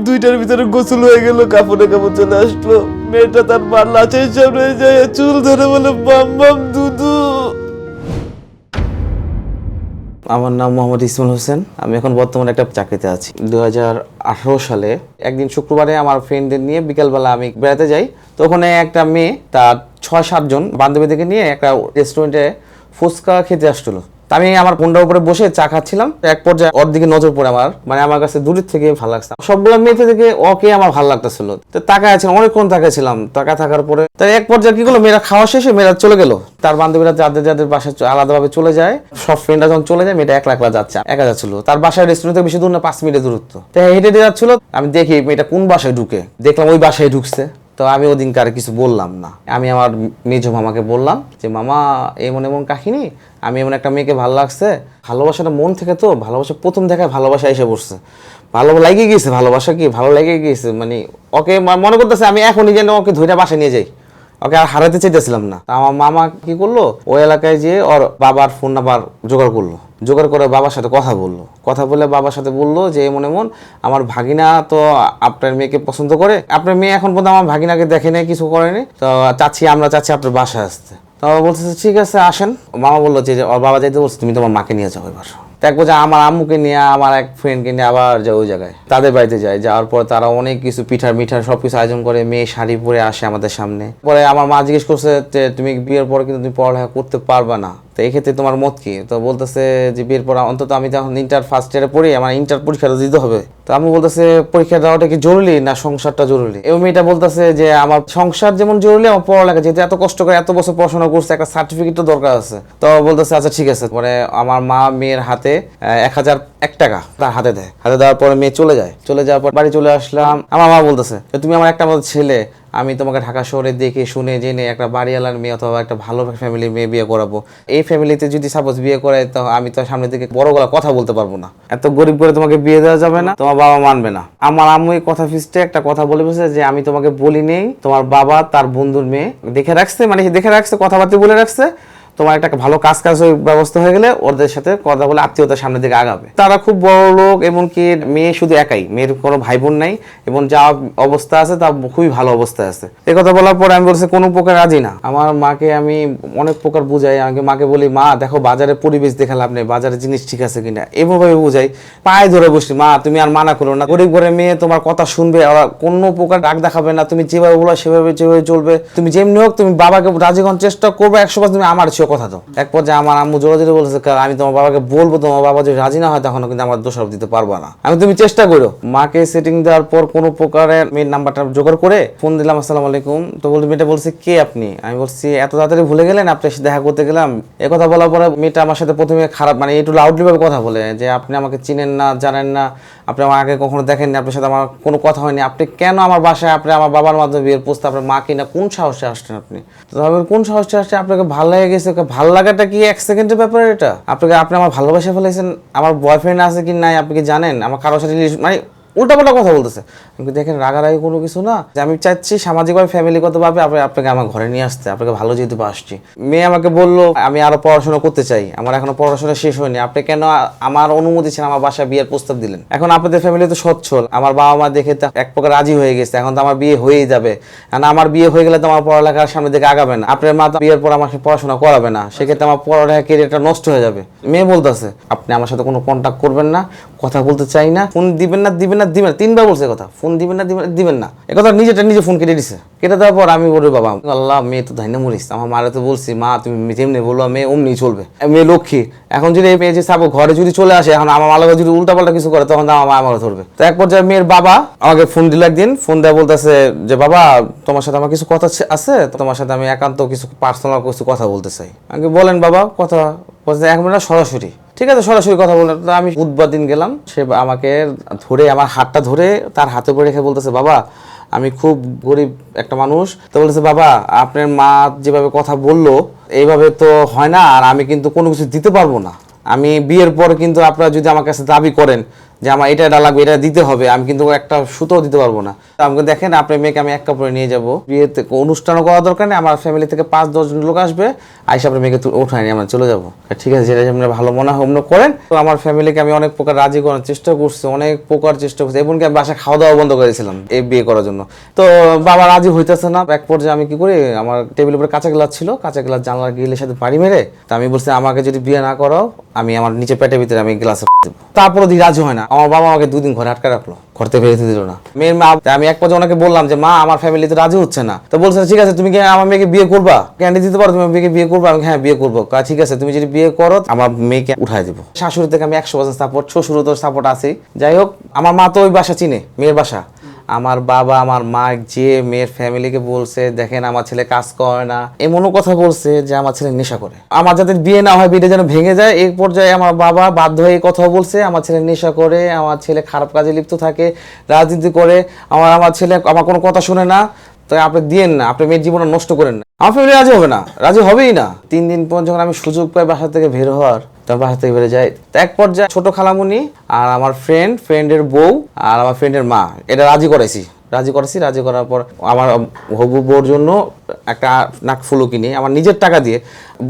2টার ভিতরে গোসল হয়ে গেল, কাপড়ে কাপড় চলে আসলো। মেয়েটা তার মার লাচের সামনে যায় চুল ধরে বলে বাম বাম দুদু। আমার নাম মোহাম্মদ ইসমাইল হোসেন। আমি এখন বর্তমানে একটা চাকরিতে আছি। 2018 সালে একদিন শুক্রবারে আমার ফ্রেন্ডদের নিয়ে বিকালবেলা আমি বেড়াতে যাই। তো ওখানে একটা মেয়ে তার 6-7 জন বান্ধবীদেরকে নিয়ে একটা রেস্টুরেন্টে ফুচকা খেতে আসছিল। আমি আমার ফোনটার উপরে বসে চা খাচ্ছিলাম। এক পর্যায়ে ওর দিকে নজর পড়ে আমার, মানে আমার কাছে দূরের থেকে ভালো লাগছে। সবগুলো মেয়েতে থেকে ওকে আমার ভালো লাগতেছিল। তো তাকায় আছিলাম, অনেকক্ষণ তাকাইছিলাম। তাকা থাকার পরে তাই এক পর্যায়ে কি করলো, মেয়েরা খাওয়া শেষে মেয়েরা চলে গেল। তার বান্ধবীরা যাদের যাদের বাসায় আলাদাভাবে চলে যায়, সব ফ্রেন্ডরা যখন চলে যায়, মেয়েটা একলা একলা যাচ্ছে, একা যাচ্ছিল। তার বাসায় রেস্টুরেন্ট থেকে বেশি দূর না, 5 মিনিটের দূরত্ব। তাই হেঁটে হেঁটে যাচ্ছিল। আমি দেখি মেয়েটা কোন বাসায় ঢুকে, দেখলাম ওই বাসায় ঢুকছে। তো আমি ওদিনকার কিছু বললাম না। আমি আমার মেজো মামাকে বললাম যে মামা এমন এমন কাহিনী, আমি এমন একটা মেয়েকে ভালো লাগছে। ভালোবাসাটা মন থেকে, তো ভালোবাসা প্রথম দেখায় ভালোবাসা এসে পড়ছে, ভালো লাগে গিয়েছে। ভালোবাসা কি ভালো লাগে গিয়েছে, মানে ওকে মনে করতেছে আমি এখনই যেন ওকে ধরে বাসায় নিয়ে যাই। ওকে আর হারাতে চাইতেছিলাম না। আমার মামা কি করলো, ওই এলাকায় যেয়ে ওর বাবার ফোন নাম্বার জোগাড় করলো। জোগাড় করে বাবার সাথে কথা বললো। কথা বলে বাবার সাথে বললো যে এমন এমন আমার ভাগিনা তো আপনার মেয়েকে পছন্দ করে। আপনার মেয়ে এখন পর্যন্ত আমার ভাগিনাকে দেখে নেই, কিছু করেনি। তো আমরা চাচ্ছি আপনার বাসায় আসতে। তো বাবা বলতেছে ঠিক আছে আসেন। মামা বললো যে ওর বাবা যাইতে বলছে তুমি তোমার মাকে নিয়ে যাও এবার। এক বছর আমার আম্মুকে নিয়ে, আমার এক ফ্রেন্ডকে নিয়ে আবার যায় ওই জায়গায়, তাদের বাড়িতে যায়। যাওয়ার পর তারা অনেক কিছু পিঠার মিঠার সবকিছু আয়োজন করে। মেয়ে শাড়ি পরে আসে আমাদের সামনে। পরে আমার মা জিজ্ঞেস করছে যে তুমি বিয়ের পরে কিন্তু তুমি পড়ালেখা করতে পারবে না, তো এই ক্ষেত্রে তোমার মত কি? তো বলতেছে যে বিয়ের পর অন্তত আমি যখন ইন্টার ফার্স্ট ইয়ারে পড়ি, আমার ইন্টার পরীক্ষাটা দিতে হবে। তো আমি বলতেছে পরীক্ষা দেওয়াটা কি জরুরি না সংসারটা জরুরি? এবং মেয়েটা বলতেছে যে আমার সংসার যেমন জরুরি, আমার পড়ালেখা, যেহেতু এত কষ্ট করে এত বছর পড়াশোনা করছে, একটা সার্টিফিকেটও দরকার আছে। তো বলতেছে আচ্ছা ঠিক আছে। পরে আমার মা মেয়ের হাতে 1001 টাকা তার হাতে দেয়। হাতে দেওয়ার পরে মেয়ে চলে যায়। চলে যাওয়ার পর বাড়ি চলে আসলাম। আমার মা বলতেছে তুমি আমার একটা মতো ছেলে, আমি তোমাকে ঢাকা শহরে দেখে শুনে জেনে একটা বাড়িওয়ালার মেয়ে অথবা একটা ভালো ফ্যামিলির মেয়ে বিয়ে করাবো। এই ফ্যামিলিতে যদি সাপোজ বিয়ে করে, তো আমি তো সামনের দিকে বড় গলা কথা বলতে পারবো না। এত গরিব করে তোমাকে বিয়ে দেওয়া যাবে না, তোমার বাবা মানবে না। আমার আম্মু এই কথা ফিসতে একটা কথা বলে বসে যে আমি তোমাকে বলি নেই, তোমার বাবা তার বন্ধুর মেয়ে দেখে রাখছে, মানে দেখে রাখছে, কথাবার্তা বলে রাখছে। তোমার একটা ভালো কাজ ব্যবস্থা হয়ে গেলে ওদের সাথে কথা বলে আত্মীয়তার সামনের দিকে আগাবে। তারা খুব বড় লোক, এমনকি মেয়ে শুধু একাই, মেয়ের কোনো ভাই বোন নাই, এবং যা অবস্থা আছে তা খুবই ভালো অবস্থায় আছে। এই কথা বলার পরে আমি বলছি কোনো প্রকার রাজি না। আমার মাকে আমি অনেক প্রকার বুঝাই। আমি মাকে বলি মা দেখো বাজারের পরিবেশ দেখে লাভ নেই, বাজারের জিনিস ঠিক আছে কিনা, এভাবে বুঝাই। পায়ে ধরে বসি মা তুমি আর মানা করো না, গরিব ঘরের মেয়ে তোমার কথা শুনবে, ওরা কোনো প্রকার রাগ দেখাবে না, তুমি যেভাবে বলো সেভাবে চলবে, তুমি যেমনি হোক তুমি বাবাকে রাজি করার চেষ্টা করবে, 100% তুমি আমার কথা দাও। এক পর্যায়ে আমার আম্মু জোরে জোরে বলেছে আমি তোমার বাবাকে বলবো, তোমার বাবা যদি রাজি না হয় তখন কিন্তু আমার দোষারোপ দিতে পারবো না। আমি তুমি চেষ্টা করো। মাকে সেটিং দেওয়ার পর কোনো প্রকারের মেয়ের নাম্বারটা জোগাড় করে ফোন দিলাম, আসসালামু আলাইকুম। তো বলতে মেয়েটা বলছে কে আপনি? আমি বলছি এত তাড়াতাড়ি ভুলে গেলেন, আপনার সাথে দেখা করতে গেলাম। এ কথা বলার পরে মেয়েটা আমার সাথে প্রথমে খারাপ, মানে একটু লাউডলি ভাবে কথা বলে যে আপনি আমাকে চিনেন না, জানেন না, আপনি আমার আগে কখনো দেখেননি, আপনার সাথে আমার কোনো কথা হয়নি, আপনি কেন আমার বাসায়, আপনি আমার বাবার মাধ্যমে বিয়ের প্রস্তাব, আপনার মা কিনা কোন সাহসে আসছেন আপনি? তো কোন সাহসে আসছে? আপনাকে ভালো লেগে গেছে? ভালো লাগাটা কি 1 সেকেন্ডের ব্যাপার? এটা আপনি আমার ভালোবাসা ফেলেছেন, আমার বয়ফ্রেন্ড আছে কি নাই আপনি কি জানেন? আমার কারোর সাথে মানে উল্টাপাল্টা কথা বলতেছে। কিন্তু দেখেন রাগারাগি কোনো কিছু না, যে আমি চাচ্ছি সামাজিকভাবে ফ্যামিলিগতভাবে আপনাকে আমার ঘরে নিয়ে আসতে, আপনাকে ভালো যেহেতু আসছি। মেয়ে আমাকে বললো আমি আরো পড়াশোনা করতে চাই, আমার এখনো পড়াশোনা শেষ হয়নি, আপনি কেন আমার অনুমতি ছিলেন আমার বাসায় বিয়ের প্রস্তাব দিলেন? এখন আপনাদের ফ্যামিলি তো সচ্ছল, আমার বাবা মা দেখে তো এক প্রকার রাজি হয়ে গেছে, এখন তো আমার বিয়ে হয়েই যাবে। আমার বিয়ে হয়ে গেলে তো আমার পড়ালেখার সামনে দিকে আগাবে না, আপনার মা তো বিয়ের পর আমাকে পড়াশোনা করাবে না, সেক্ষেত্রে আমার পড়ালেখা কেরিয়ারটা নষ্ট হয়ে যাবে। মেয়ে বলতেছে আপনি আমার সাথে কোনো কন্ট্যাক্ট করবেন না, কথা বলতে চাই না, ফোন দিবেন না, 3বার বলছে কথা, ফোন দিবেন না। একথা নিজে ফোন কেটে দিছে। কেটে দেওয়ার পর আমি বলি বাবা আল্লাহ, মেয়ে তো ধাইনা মরিস। আমার মারে তো বলছি মা তুমি যেমনি বললো মেয়ে অমনি চলবে, মেয়ে লক্ষ্মী। এখন যদি এই মেয়ে যে সাপো ঘরে যদি চলে আসে, এখন আমার মালাকে যদি উল্টাপাল্টা কিছু করে, তখন আমার মা আমাকে ধরবে। তো এক পর্যায়ে মেয়ের বাবা আমাকে ফোন দিল একদিন, ফোন দেওয়া বলতেছে যে বাবা তোমার সাথে আমার কিছু কথা আছে, তোমার সাথে আমি একান্ত কিছু পার্সোনাল কিছু কথা বলতে চাই। আমি বলেন বাবা কথা বলতে, এক মিনিট সরাসরি। ঠিক আছে সরাসরি কথা বললেন। তো আমি বুধবার দিন গেলাম, সে আমাকে ধরে আমার হাতটা ধরে তার হাতে করে রেখে বলতেছে বাবা আমি খুব গরিব একটা মানুষ। তো বলতেছে বাবা আপনার মা যেভাবে কথা বললো এইভাবে তো হয় না, আর আমি কিন্তু কোনো কিছু দিতে পারবো না। আমি বিয়ের পর কিন্তু আপনারা যদি আমার কাছে দাবি করেন যে আমার এটা লাগবে, এটা দিতে হবে, আমি কিন্তু একটা সুতো দিতে পারবো না। আমাকে দেখেন আপনার মেয়েকে আমি এক কাপড়ে নিয়ে যাবো, বিয়েতে অনুষ্ঠানও করা দরকার নেই, আমার ফ্যামিলি থেকে 5-10 জন লোক আসবে, আইসা আপনার মেয়েকে উঠায় নিয়ে আমরা চলে যাবো। ঠিক আছে, যেটা আপনার ভালো মনে হয় অন্য করেন। তো আমার ফ্যামিলিকে আমি অনেক প্রকার রাজি করার চেষ্টা করছি, অনেক প্রকার চেষ্টা করছি, এমনকি আমি বাসায় খাওয়া দাওয়া বন্ধ করেছিলাম এই বিয়ে করার জন্য। তো বাবা রাজি হইতেছে না। এক পর্যায়ে আমি কি করি, আমার টেবিলের উপরে কাঁচা গ্লাস ছিল, কাঁচা গ্লাস জানলার গ্রিলের সাথে বাড়ি মেরে, তা আমি বলছি আমাকে যদি বিয়ে না করো আমি আমার নিচে পেটের ভিতরে আমি গ্লাসে দেবো। তারপরে রাজি হয় না। আমার বাবা আমাকে 2 দিন ঘরে আটকে রাখলো, ঘর থেকে বেরোতে দিল না। মেয়ের মা, আমি এক পর্যায়ে ওনাকে বললাম যে মা আমার ফ্যামিলিতে রাজি হচ্ছে না। তো বলছে ঠিক আছে তুমি কি আমার মেয়েকে বিয়ে করবা, ক্যান্ডি দিতে পারো, তুমি মেয়েকে বিয়ে করবা? আমি হ্যাঁ বিয়ে করবো। ঠিক আছে তুমি যদি বিয়ে করো আমার মেয়েকে উঠাই দেবো। শাশুড়ি থেকে আমি 100% সাপোর্ট, শ্বশুরও তো সাপোর্ট আছেই। যাই হোক, আমার মা তো ওই বাসা চিনে, মেয়ের বাসা। আমার বাবা আমার মা যে মেয়ের ফ্যামিলিকে বলছে দেখেন আমার ছেলে কাজ করে না, এমনও কথা বলছে যে আমার ছেলে নেশা করে, আমার যাতে বিয়ে না হয়, বিয়েটা যেন ভেঙে যায়। এই পর্যায়ে আমার বাবা বাধ্য হয়ে কথা বলছে আমার ছেলে নেশা করে, আমার ছেলে খারাপ কাজে লিপ্ত থাকে, রাজনীতি করে, আমার ছেলে আমার কোনো কথা শুনে না। তাই আপনি দিয়েন না, আপনি মেয়ের জীবনটা নষ্ট করেন না। আমার ফ্যামিলি রাজি হবে না, রাজি হবেই না। 3 দিন পর যখন আমি সুযোগ পাই বাসা থেকে বের হওয়ার, তার বাসা থেকে বেরো যায়। তো এক পর্যায়ে ছোট খালামুনি আর আমার ফ্রেন্ডের বউ আর আমার ফ্রেন্ডের মা এটা রাজি করেছি। রাজি করার পর আমার হবু বউর জন্য একটা নাকফুলও কিনি আমার নিজের টাকা দিয়ে।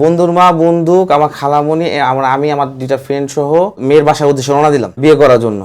বন্ধুর মা, বন্দুক, আমার খালামুনি, আমি আমার 2টা ফ্রেন্ড সহ মেয়ের বাসার উদ্দেশ্যে রওনা দিলাম বিয়ে করার জন্য।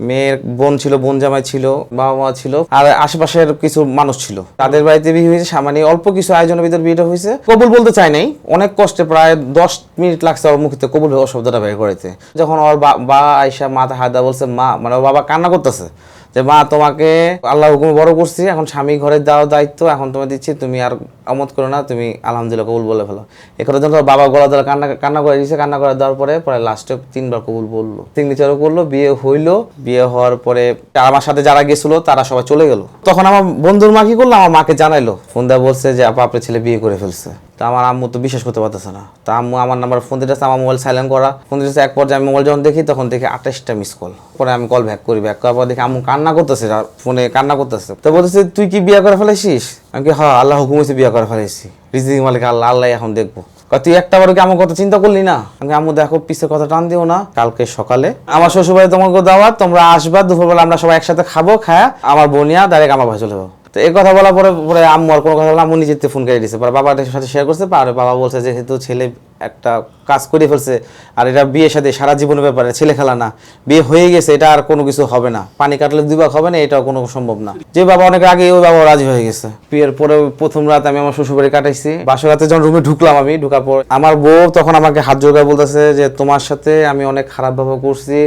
মেয়ের বোন ছিল, বোন জামাই ছিল, বাবা মা ছিল, আর আশেপাশের কিছু মানুষ ছিল। তাদের বাড়িতে বিয়ে হয়েছে, মানে অল্প কিছু আয়োজনের ভিতরে বিয়েটা হয়েছে। কবুল বলতে চাই নাই, অনেক কষ্টে প্রায় 10 মিনিট লাগছে ওর মুখে কবুল শব্দটা বের করেছে। যখন ওর বাবা আয়সা মাথা হাত দেওয়া বলছে, মা মানে ওর বাবা কান্না করতেছে যে মা তোমাকে আল্লাহ হুকুমে বড় করছি, এখন স্বামী ঘরে দেওয়ার দায়িত্ব এখন তোমায় দিচ্ছি, তুমি আর আমত করো না, তুমি আলহামদুলিল্লাহ কবুল বলে ফেলো। এ কথা যখন বাবা গলা ধরে কান্না করে দিয়েছে, কান্না করে দেওয়ার পরে লাস্টে 3 বার কবুল বললো, সিগনেচারও করলো, বিয়ে হইলো। বিয়ে হওয়ার পরে আমার সাথে যারা গেছিল তারা সবাই চলে গেল। তখন আমার বন্ধুর মা কি করলো, আমার মাকে জানাইলো, ফোন দেওয়া বলছে যে আপা আপনার ছেলে বিয়ে করে ফেলছে। তো আমার আম্মু তো বিশ্বাস করতে পারতেছে না। তা আম্মু আমার নাম্বার ফোন দিতেছে, আমার মোবাইল সাইলেন্ট করা, ফোন দিতেছে। এক পর্যায়ে আমি মোবাইল যখন দেখি তখন দেখি 28টা মিস কল। পরে আমি কল ব্যাক করার পর দেখি আম্মু কান্না করতেছে, ফোনে কান্না করতেছে। তো বলতেছে তুই কি বিয়ে করে ফেলেছিস? আমি কি হ্যাঁ আল্লাহ হুকুম হয়েছে বিয়ে করে ফেলেছি, রিজিক মালিক আল্লাহ এখন দেখবো। তুই একটা বারো কি আমার কথা চিন্তা করলি না? আমি আম্মু দেখো পিছের কথা টান দিও না, কালকে সকালে আমার শ্বশুরবাড়ি তোমাকে দাওয়াত, তোমরা আসবা, দুপুরবেলা আমরা সবাই একসাথে খাবো, খায়া আমার বোনিয়া ডাইরেক্ট আমার ভাই চলে যাবো। তো এই কথা বলার পরে আম্মু আর কোনো কথা বলে আম্মু নিজের ফোন করে দিয়েছে। পরে বাবার সাথে শেয়ার করছে, পরে বাবা বলছে যেহেতু ছেলে একটা কাজ করে ফেলছে আর এটা বিয়ের সাথে সারা জীবনের ব্যাপারে, ছেলে খেলা না, বিয়ে হয়ে গেছে, এটা আর কোনো কিছু হবে না, পানি কাটলে 2 ভাগ হবে না, এটাও কোনো সম্ভব না। যে বাবা অনেক আগে ওই বাবা রাজি হয়ে গেছে। বিয়ের পরে প্রথম রাত আমি আমার শ্বশুর বাড়ি কাটাইছি। বাসর রাতে যখন রুমে ঢুকলাম, আমি ঢুকার পর আমার বউ তখন আমাকে হাত জোড়া বলতেছে যে তোমার সাথে আমি অনেক খারাপ ভাবে করছি,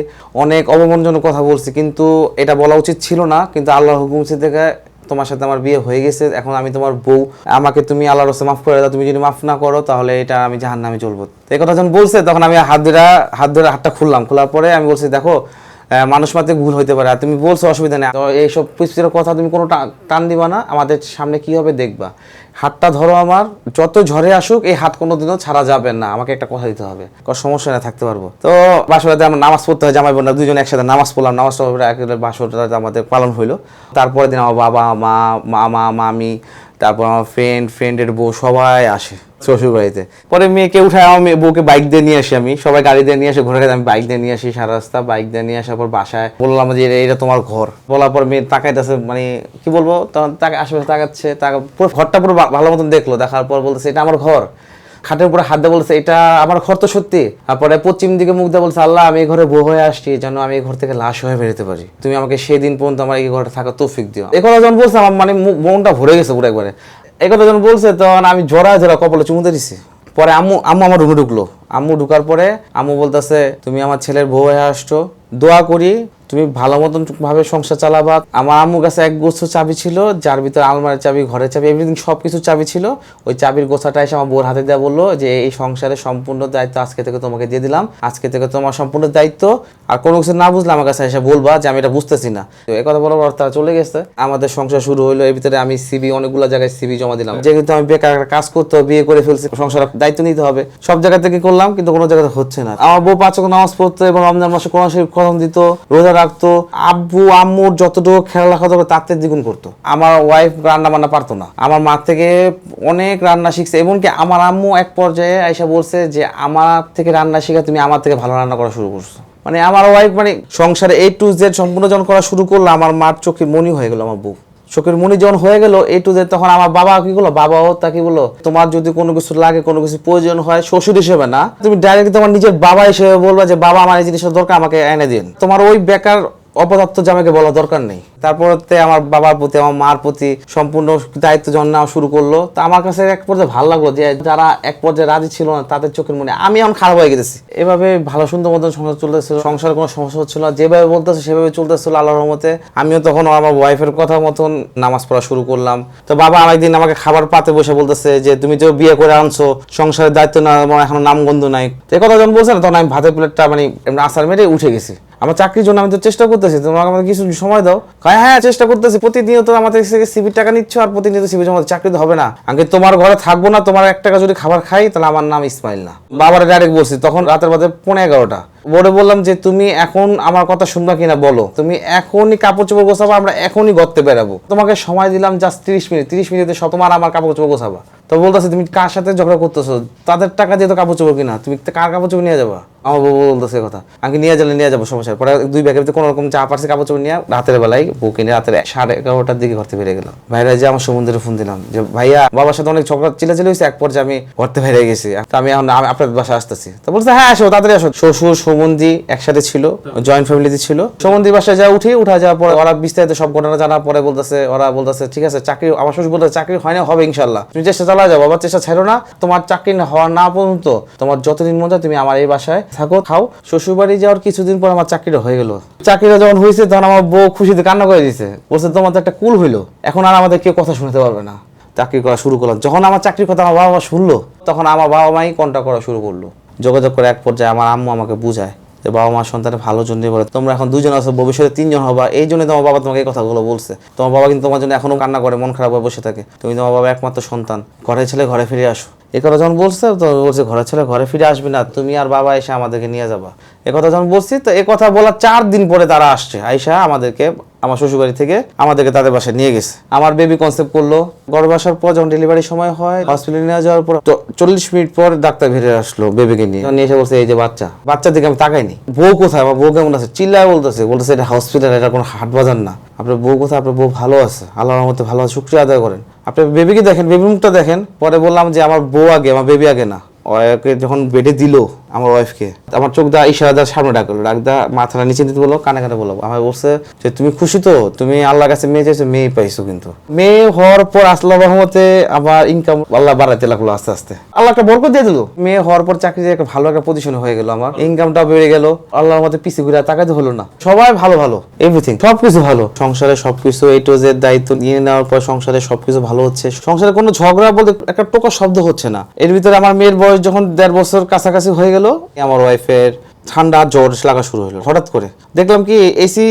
অনেক অপমানজনক কথা বলছি, কিন্তু এটা বলা উচিত ছিল না, কিন্তু আল্লাহর হুকুম থেকে তোমার সাথে আমার বিয়ে হয়ে গেছে, এখন আমি তোমার বউ, আমাকে তুমি আল্লাহর রাস্তায় মাফ করে দাও, তুমি যদি মাফ না করো তাহলে এটা আমি জাহান্নামে চলবো। এই কথা যখন বলছে তখন আমি হাত ধরে হাতটা খুললাম। খোলার পরে আমি বলছি দেখো মানুষ মাত্রে ভুল হইতে পারে, আর তুমি বলছো অসুবিধা নেই, এইসব পিছনের কথা তুমি কোনো টান দিবা না, আমাদের সামনে কি হবে দেখবা, হাতটা ধরো আমার, যত ঝড়ে আসুক এই হাত কোনোদিনও ছাড়া যাবে না, আমাকে একটা কথা দিতে হবে, কোনো সমস্যা না, থাকতে পারবো। তো বাসরাতে আমরা নামাজ পড়তে হয়, জামাই বোনরা 2 জন একসাথে নামাজ পড়লাম, নামাজটা একেবারে বাসরটা আমাদের পালন হইলো। তারপরের দিন আমার বাবা মা মামি, তারপর আমার ফ্রেন্ডের বউ সবাই আসে শ্বশুর বাড়িতে। পরে মেয়েকে উঠায় আমার বউকে বাইক দিয়ে নিয়ে আসি, আমি সবাই গাড়ি দিয়ে নিয়ে আসে, ঘুরে আমি বাইক দিয়ে নিয়ে আসি, সারা রাস্তা বাইক দিয়ে নিয়ে আসার পর বাসায় বললাম যে এটা তোমার ঘর। বলার পর মেয়ে তাকাইতেছে, মানে কি বলবো, তখন তাকে আশেপাশে তাকাচ্ছে, পুরো ঘরটা পুরো ভালো মতন দেখলো, দেখার পর বলতেছে এটা আমার ঘর। খাটের উপরে হাত দিয়ে বলছে এটা আমার ঘর তো সত্যি। তারপরে পশ্চিম দিকে মুখ দিয়ে বলছে আল্লাহ আমি এই ঘরে বউ হয়ে আসছি, যেন আমি এই ঘর থেকে লাশ হয়ে বেরোতে পারি, তুমি আমাকে সেই দিন পর্যন্ত আমার এই ঘরে থাকা তৌফিক দিও। এই কথা যখন বলছে আমার মানে মনটা ভরে গেছে পুরো একবারে। এই কথা যখন বলছে তখন আমি জোড়া কপালে চুমুতে দিছি। পরে আম্মু আমার রুমে ঢুকলো। আম্মু ঢুকার পরে আম্মু বলতেছে তুমি আমার ছেলের বউ হয়ে আসছো, দোয়া করি তুমি ভালো মতন ভাবে সংসার চালাবা। আমার আম্মুর কাছে এক গোছা চাবি ছিল, যার ভিতরে আলমারির চাবি, ঘরের চাবি, এভরিথিং সবকিছু চাবি ছিল। ওই চাবির গোছাটা এসে আমার বউর হাতে দেওয়া বললো যে এই সংসারের সম্পূর্ণ দায়িত্ব আজকে থেকে তোমাকে দিয়ে দিলাম, আজকে থেকে তোমার সম্পূর্ণ দায়িত্ব, আর কোনো কিছু না বুঝলে আমার কাছে এসে বলবা যে আমি এটা বুঝতেছি না। এই কথা বলার পর তারা চলে গেছে। আমাদের সংসার শুরু হইলো। এর ভিতরে আমি অনেকগুলো জায়গায় সিভি জমা দিলাম, যেহেতু আমি বেকার কাজ করতে হবে, বিয়ে করে ফেলছি, সংসারের দায়িত্ব নিতে হবে, সব জায়গা থেকে করলাম, কিন্তু কোনো জায়গাতে হচ্ছে না। আমার বউ 5 ওয়াক্ত নামাজ পড়তো এবং রমজান মাসে কোরআন শরীফ খতম দিত, রোজা রাখতো। আব্বু আম্মুর যতটুকু খেলাধুলা করতো তার থেকে দ্বিগুণ করতো। আমার ওয়াইফ রান্না বান্না পারতো না, আমার মা থেকে অনেক রান্না শিখছে। এমনকি আমার আম্মু এক পর্যায়ে আইসা বলছে যে আমার থেকে রান্না শিখা তুমি আমার থেকে ভালো রান্না করা শুরু করছো। মানে আমার ওয়াইফ মানে সংসারে A to Z সম্পূর্ণ যখন করা শুরু করলো, আমার মার চোখের মনি হয়ে গেল, আমার বউ চোখের মনি যখন হয়ে গেল A to Z, তখন আমার বাবা কি বললো, বাবাও তাকে বললো তোমার যদি কোনো কিছু লাগে, কোনো কিছু প্রয়োজন হয়, শ্বশুর হিসেবে না, তুমি ডাইরেক্ট তোমার নিজের বাবা হিসেবে বলবা যে বাবা আমার এই জিনিসটা দরকার, আমাকে এনে দিন। তোমার ওই বেকার অপদার্থ জামাইকে বলা দরকার নেই। তারপরে আমার বাবার প্রতি, আমার মার প্রতি সম্পূর্ণ দায়িত্ব যখন নেওয়া শুরু করলো, তো আমার কাছে এক পর্যায়ে ভালো লাগলো যে যারা এক পর্যায়ে রাজি ছিল না তাদের চোখের মনে আমি এখন খারাপ হয়ে গেছি। এভাবে ভালো সুন্দর মতন সংসার চলতেছিল, সংসারে কোনো সমস্যা হচ্ছিল না, যেভাবে বলতেছে সেভাবে চলতেছিল আল্লাহর রহমতে। আমিও তখন আমার ওয়াইফের কথা মতন নামাজ পড়া শুরু করলাম। তো বাবা একদিন আমাকে খাবার পাতে বসে বলতেছে যে তুমি তো বিয়ে করে আনছো, সংসারের দায়িত্ব না, এখন নামগন্ধ নাই। এই কথা যখন বলছে না, তখন আমি ভাতের প্লেটটা মানে আসার মেরে উঠে গেছি। আমার চাকরির জন্য আমি তো চেষ্টা করতেছি, তোমাকে আমাকে কিছু সময় দাও। হ্যাঁ চেষ্টা করতেছি, প্রতিনিয়ত আমাদের থেকে সিভির টাকা নিচ্ছ আর প্রতিনিয়ত সিভি জমা, চাকরি তো হবে না, আমি তোমার ঘরে থাকবো না, তোমার 1 টাকা যদি খাবার খাই তাহলে আমার নাম ইসমাইল না। বাবারে ডাইরেক্ট বলছি, তখন রাতের বাজে 11:15। বোর্ডে বললাম যে তুমি এখন আমার কথা শুনবা কিনা বলো, তুমি এখনই কাপড় চোপড় গোছাবা, আমরা এখনই গর্তে বেরাবো, তোমাকে সময় দিলাম জাস্ট 30 মিনিট, 30 মিনিটে সব তোমার আমার কাপড় চোপড় গোছাবা। তো বলতেছে তুমি কার সাথে ঝগড়া করতেছো, তাদের টাকা দিয়ে তো কাপড় চোপড় কিনা, তুমি কার কাপড় চোপড় নিয়ে যাবা? আমার বউ বলতেছে কথা, আমি নিয়ে যাবো সমস্যা। পরে 2 ব্যাগের ভিতরে কোনো রকম চা পারছে কাপড় চোপড় নিয়ে রাতের বেলায় বউকে নিয়ে রাতের 11:30টার দিকে ঘরতে বেরিয়ে গেলাম। ভাইরা যে আমার সমুদ্রে ফোন দিলাম যে ভাইয়া বাবার সাথে অনেক ঝগড়া চিলাচিলি হয়েছে, এক পর্যায়ে আমি ঘরতে বেরিয়ে গেছি, তো আমি এখন আপনাদের বাসায় আসতেছি। তো বলছে হ্যাঁ আসো, তাড়াতাড়ি আসো। শ্বশুর সমন্ধি একসাথে ছিল, জয়েন্ট ফ্যামিলিতে ছিল। সমন্দির বাসায় উঠা যাওয়ার পরে ওরা বিস্তারিত সব ঘটনা জানার পরে ওরা বলতেছে ঠিক আছে চাকরি, আমার শ্বশুর বলতেছে চাকরি হয় না, হবে ইনশাল্লাহ, তুমি চেষ্টা চালা যাও, বাবার চেষ্টা ছাড়ো না, তোমার চাকরি না হওয়ার না পর্যন্ত তোমার যতদিন মন চায় তুমি আমার এই বাসায় থাকো, খাও। শ্বশুর বাড়ি যাওয়ার কিছুদিন পর আমার চাকরিটা হয়ে গেল। চাকরিটা যখন হয়েছে তখন আমার বউ খুশিতে কান্না করে দিয়েছে, বলছে তোমার তো একটা কুল হইলো, এখন আর আমাদের কেউ কথা শুনতে পারবে না। চাকরি করা শুরু করলাম। যখন আমার চাকরির কথা আমার বাবা মা শুনলো, তখন আমার বাবা মাই কন্ট্যাক্ট করা শুরু করলো, যোগাযোগ করে। এক পর্যায়ে আমার আম্মু আমাকে বুঝায় যে বাবা মা সন্তানের ভালোর জন্যই বলে, তোমরা এখন 2 জন আছো, ভবিষ্যতে 3 জন হবা, এই জন্য তোমার বাবা তোমাকে এই কথাগুলো বলছে। তোমার বাবা কিন্তু তোমার জন্য এখনো কান্না করে, মন খারাপ হয়ে বসে থাকে, তুমি তোমার বাবা একমাত্র সন্তান, ঘরের ছেলে ঘরে ফিরে আসো। এই কথা যখন বলছে, তো বলছে ঘরের ছেলে ঘরে ফিরে আসবে না, তুমি আর বাবা এসে আমাদেরকে নিয়ে যাবা। এ কথা যখন বলছি, তো এই কথা বলার 4 দিন পরে তারা আসছে, আইসা আমাদেরকে আমার শ্বশুরবাড়ি থেকে আমাদেরকে তাদের বাসায় নিয়ে গেছে। আমার বেবি কনসেপ্ট করলো, গর্ভে আসার পর যখন ডেলিভারির সময় হয়, হসপিটালে নিয়ে যাওয়ার পর 40 মিনিট পর ডাক্তার বেরিয়ে আসলো বেবিকে নিয়ে এসে বলছে এই যে বাচ্চার দিকে আমি তাকাইনি। বউ কোথায়, আমার বউ কেমন আছে চিল্লায় বলতেছে এটা হসপিটাল, এটা কোনো হাট বাজার না। আপনার বউ কোথায়? আপনার বউ ভালো আছে, আল্লাহর রহমতে ভালো আছে, শুকরিয়া আদায় করেন। আপনার বেবিকে দেখেন, বেবি মুখটা দেখেন। পরে বললাম যে আমার বউ আগে, আমার বেবি আগে না। ওকে যখন বেডে দিল আমার ওয়াইফকে, আমার চোখ দা ইশারা দা সামনে ডাকদা মাথাটা নিচে দিতে বলো, কানে কানে বলো। আমার বলছে যে তুমি খুশি তো, তুমি আল্লাহর কাছে মেয়ে চাইছো, মেয়ে পাইছো। কিন্তু মেয়ে হওয়ার পর আল্লাহর রহমতে আমার ইনকাম আল্লাহ বাড়াইতে লাগলো আস্তে আস্তে, আল্লাহ একটা বরকত দিয়ে দিল। মেয়ে হওয়ার পর চাকরি একটা ভালো একটা পজিশনে হয়ে গেল, আমার ইনকামটা বেড়ে গেল। আল্লাহর মধ্যে পিছে ঘুরে তাকাতে হলো না, সবাই ভালো এভরিথিং সবকিছু ভালো। সংসারে সবকিছু A to Z দায়িত্ব নিয়ে নেওয়ার পর সংসারে সবকিছু ভালো হচ্ছে। সংসারে কোনো ঝগড়া বলতে একটা টোকা শব্দ হচ্ছে না। এর ভিতরে আমার মেয়ের বয়স যখন 1.5 বছর কাছাকাছি হয়ে গেল, আমার ওয়াইফের ঠান্ডা জ্বর লাগা শুরু হলো। হঠাৎ করে দেখলাম কি এসি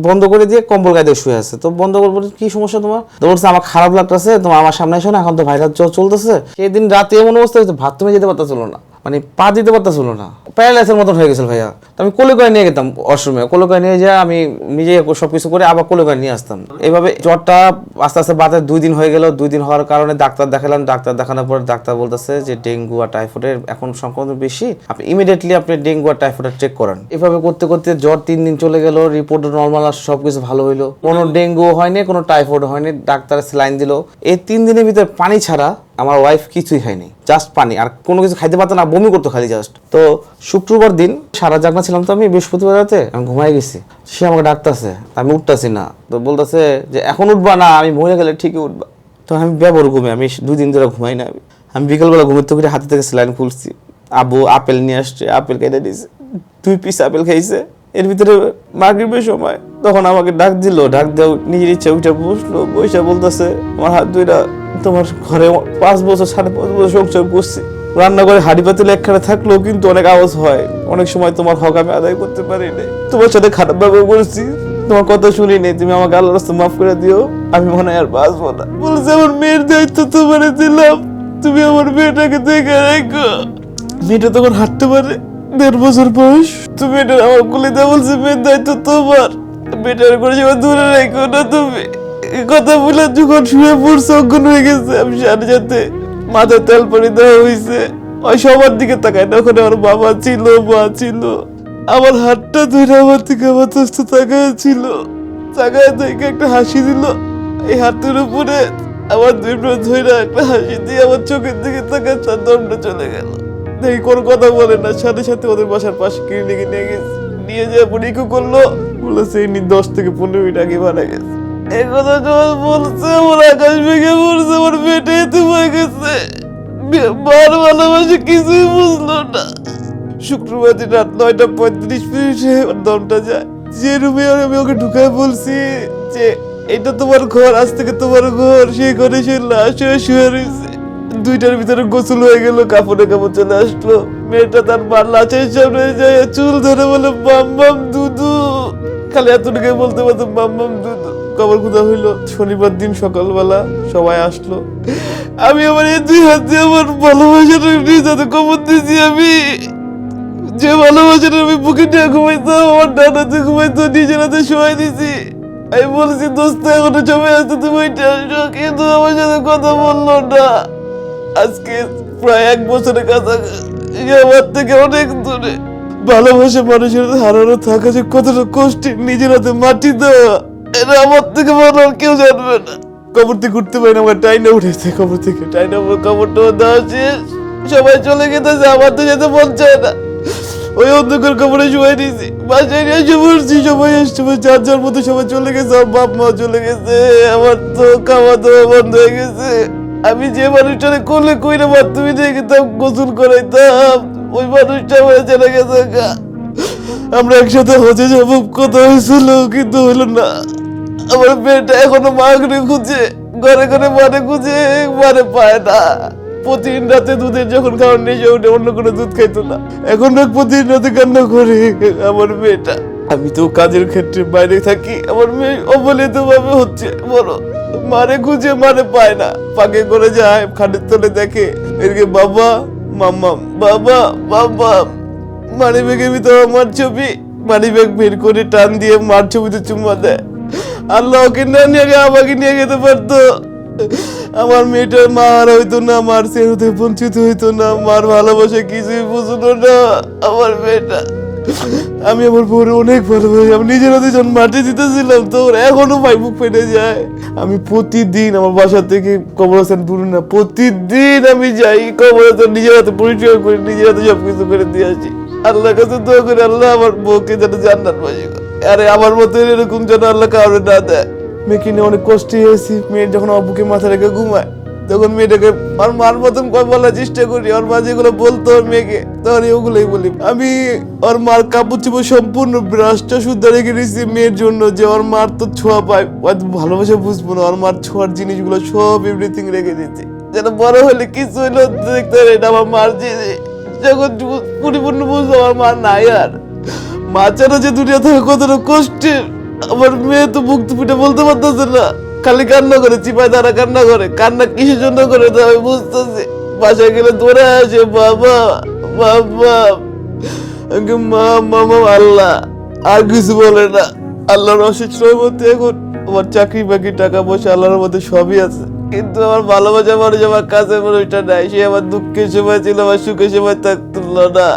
বন্ধ করে দিয়ে কম্বল গায়ে দিয়ে শুয়ে আছে। তো বন্ধ করে কি সমস্যা তোমার? তো বলছে আমার খারাপ লাগতেছে, তোমার আমার সামনে এসো না, এখন তো ভাইরাস জ্বর চলতেছে। সেই দিন রাতে এমন অবস্থা হয়েছে, বাথরুমে যেতে পারতেছিল না, মানে পা দিতে পারতেছিল না, প্যারালাইসের মতন হয়ে গেছিল ভাইয়া। আমি কোলে করে নিয়ে গেতাম ওয়াশরুমে, কোলে করে নিয়ে যা আমি নিজে সবকিছু করে আবার কোলে করে নিয়ে আসতাম। এইভাবে জ্বরটা আস্তে আস্তে বাদে 2 দিন হয়ে গেল। 2 দিন হওয়ার কারণে ডাক্তার দেখালাম। ডাক্তার দেখানোর পর ডাক্তার বলতেছে যে ডেঙ্গু আর টাইফয়েডের এখন সংক্রমণ বেশি, আপনি ইমিডিয়েটলি আপনি ডেঙ্গু আর টাইফয়েড চেক করেন। এভাবে করতে করতে জ্বর 3 দিন চলে গেল, রিপোর্ট নর্মাল আর সবকিছু ভালো হইলো, কোনো ডেঙ্গু হয়নি, কোনো টাইফয়েড হয়নি। ডাক্তার স্যালাইন দিল। এই 3 দিনের ভিতরে পানি ছাড়া আমার ওয়াইফ কিছুই খায়নি, জাস্ট পানি, আর কোনো কিছু খাইতে পারতো না, বমি করতো খালি জাস্ট। তো শুক্রবার দিন সারা জাগনা ছিলাম, তো আমি বৃহস্পতিবার রাতে আমি ঘুমাই গেছি। সে আমাকে ডাকতেছে, আমি উঠতেছি না। তো বলতেছে যে এখন উঠবা না, আমি মরে গেলে ঠিকই উঠবা। তো আমি ব্যবহার ঘুমে, আমি 2 দিন ধরে ঘুমাই না। আমি বিকেলবেলা ঘুমের থেকে হাতে থেকে স্যালাইন খুলছি। আবু আপেল নিয়ে আসছে, আপেল কেটে দিয়েছে, 2 পিস আপেল খাইছে। এর ভিতরে মাগরিবের সময় তখন আমাকে ডাক দিল, ডাক দেও নিজের ইচ্ছা উঠে বসলো, বসে বলতেছে আমার হাত দুইটা তোমার ঘরে 5 বছর 5.5 বছর সংসার করছি, রান্না করে হাঁড়ি পাতিল একখানে থাকলেও কিন্তু অনেক আওয়াজ হয়, অনেক সময় তোমার হক আমি আদায় করতে পারি না, তোমার সাথে খারাপ ব্যবহার করেছি, তোমার কথা শুনি নেই, তুমি আমাকে আল্লাহর রাস্তায় মাফ করে দিও, আমি মনে হয় আর বাঁচবো না। বলছে আমার মেয়ের দায়িত্ব তোমার দিলাম, তুমি আমার মেয়েটাকে দেখে রাখো। মেয়েটা তখন হাঁটতে পারে, 1.5 বছর বয়স, তুমি এটা আমার কোলে দেওয়া বলছে মেয়ের দায়িত্ব তোমার, মেয়েটার করে যাওয়া দূরে রেখো না তুমি। কথা বলে যখন শুয়ে পড়ছে অজ্ঞান হয়ে গেছে, আমি সাথে সাথে মাথায় তেল পানি দেওয়া হয়েছে। ওই সবার দিকে তাকায় না, ওখানে আমার বাবা ছিল, মা ছিল, আমার হাতটা ধরে আমার থেকে আমার দোস্ত তাকায় ছিল, তাকায় থেকে একটা হাসি দিল। এই হাতের উপরে আমার দুই ধরে একটা হাসি দিয়ে আমার চোখের দিকে তাকায়, তার দমটা চলে গেল। দেখি কোনো কথা বলে না, সাথে সাথে ওদের বাসার পাশে ক্লিনিকে নিয়ে গেছে। নিয়ে যাওয়ার পর ইকো করলো, বলেছে ইনি 10 থেকে 15 মিনিট আগে মারা গেছে। এই কথা যখন বলছে আমার আকাশ ভেঙে পড়ছে, আমার পেটে এতে হয়ে গেছে। মার ভালোবাসে কিছুই বুঝলো না। শুক্রবার দিন রাত 9:35 ওর দমটা যায়। যে রুমে আমি ওকে ঢুকায় বলছি যে এটা তোমার ঘর, আজ থেকে তোমার ঘর, সেই ঘরে সে লাশ হয়ে শুয়ে রয়েছে। 2টার ভিতরে গোসল হয়ে গেল, কাপড়ে কাপড় চলে আসলো। মেয়েটা তার মার লাশের সামনে যায় চুল ধরে বলে মাম মাম দুদু, খালি এতটুকুই বলতে পারতো মাম মাম দুদু। কবর খুদা হইলো। শনিবার দিন সকালবেলা সবাই আসলো। আমি আমার এই 2 হাত দিয়ে আমার ভালোবাসাটা নিজেতে কবর দিয়েছি। আমি যে ভালোবাসাটা আমি বুকে নিয়ে ঘুমাইতাম, আমার ডানাতে ঘুমাইতো, নিজের হাতে শোয়াই দিছি। আমি বলছি দোস্ত এখনো সময় আসতে, তুমি ওইটা আসো, কিন্তু আমার সাথে কথা বললো না। আজকে প্রায় 1 বছরের কাছাকাছি, আমার থেকে অনেক দূরে। ভালোবাসা মানুষের হারানো থাকা যে কতটা কষ্টের, নিজের হাতে মাটি দেওয়া, এটা আমার থেকে ভালো আর কেউ জানবে না। কবর থেকে উঠতে পারি না, আমার টাইনা উঠেছে। কবর থেকে টাইনা কবরটা দেওয়া শেষ, সবাই চলে গেছে, আমার তো যেতে মন চায় না। ওই অন্ধকার কবরে শুয়ে দিয়েছি, বাসায় নিয়ে এসে পড়ছি। সবাই আসছে, যার যার মতো সবাই চলে গেছে। আমার বাপ মা চলে গেছে, আমার তো খাওয়া দাওয়া বন্ধ হয়ে গেছে। আমি যে মানুষটারে কোলে কইরে বাথরুমে দিয়ে গেতাম, গোসল করাইতাম, ওই মানুষটা আমার চলে গেছে। আমরা একসাথে হজে যাবো কথা হয়েছিল, কিন্তু হলো না। আমার মেয়েটা এখনো মাকে খুঁজে, ঘরে ঘরে মানে খুঁজে, মানে পায় না। প্রতিদিন রাতে দুধের যখন খাওয়ার নিয়ে ওঠে, অন্য কোনো দুধ খাইতো না। এখন প্রতিদিন রাতে কান্না করে আমার মেয়েটা। আমি তো কাজের ক্ষেত্রে বাইরে থাকি, আমার মেয়ে অবলিত ভাবে হচ্ছে বড়। মারে খুঁজে মারে পায় না, পাকে করে যায়, খাটের তলে দেখে এদিকে বাবা মাম্মাম, বাবা বাবা। মানি ব্যাগের ভিতরে আমার ছবি, মানি ব্যাগ বের করে টান দিয়ে মার ছবিতে চুম্মা দেয়। আল্লাহ ওকে না নিয়ে গিয়ে আমাকে নিয়ে যেতে পারতো। আমার মেয়েটার মা আর হইতো না, মার চেহারাতে বঞ্চিত হইতো না, মার ভালোবাসা কিছুই বুঝলো না আমার মেয়েটা। আমি আমার বউরে অনেক ভালোবাসি। আমি নিজের হাতে যখন মাটি দিতেছিলাম, তো এখনো ভাই মুখ ফেটে যায়। আমি প্রতিদিন আমার বাসা থেকে কবরস্থান পুরো না, প্রতিদিন আমি যাই কবরস্থান, নিজের হাতে পরিচয় করে, নিজের হাতে সবকিছু করে দিয়ে আসি। আল্লাহর কাছে দোয়া করে আল্লাহ আমার বউকে যেন জান্নাত বাসি করে। আরে আমার মতো এরকম যেন আল্লাহ কাউরে না দেয়। মেয়েকে নিয়ে অনেক কষ্টে হয়েছি। মেয়ে যখন আমার বুকে মাথা রেখে ঘুমায়, তখন মেয়েটাকে আর মার মতন বলার চেষ্টা করি। ওর মা যেগুলো বলতো ওর মেয়েকে, তখন ওগুলোই বলি। আমি ওর মার কাপড় চোপড় সম্পূর্ণ ব্রাশটা শুদ্ধ রেখে দিয়েছি মেয়ের জন্য, যে ওর মার তো ছোঁয়া পায়, ভালোবাসা বুঝবো না, ওর মার ছোঁয়ার জিনিসগুলো সব এভরিথিং রেখে দিয়েছি, যেন বড় হলে কিছু হইলো দেখতে পারে এটা আমার মার জিনিস। যখন পরিপূর্ণ বুঝলো আমার মা নাই আর, মা ছাড়া যে দুনিয়া থেকে কতটা কষ্টের। আমার মেয়ে তো মুখ ফুটে বলতে পারতেছে না, খালি কান্না করে, চিপায় তারা কান্না করে। কান্না কিসের জন্য করে তা আমি বুঝতেছি। বাসায় গেলে দৌড়ে আসে বাবা বাবা, মা মামা, আল্লাহ, আর কিছু বলে না। আল্লাহর অশেষ রহমতে এখন আমার চাকরি বাকরি, টাকা পয়সা আল্লাহর মধ্যে সবই আছে, কিন্তু আমার ভালোবাসা মানুষ আমার কাছে মানুষটা নাই। সে আমার দুঃখের সময় ছিল, আমার সুখের সময় থাকতো না।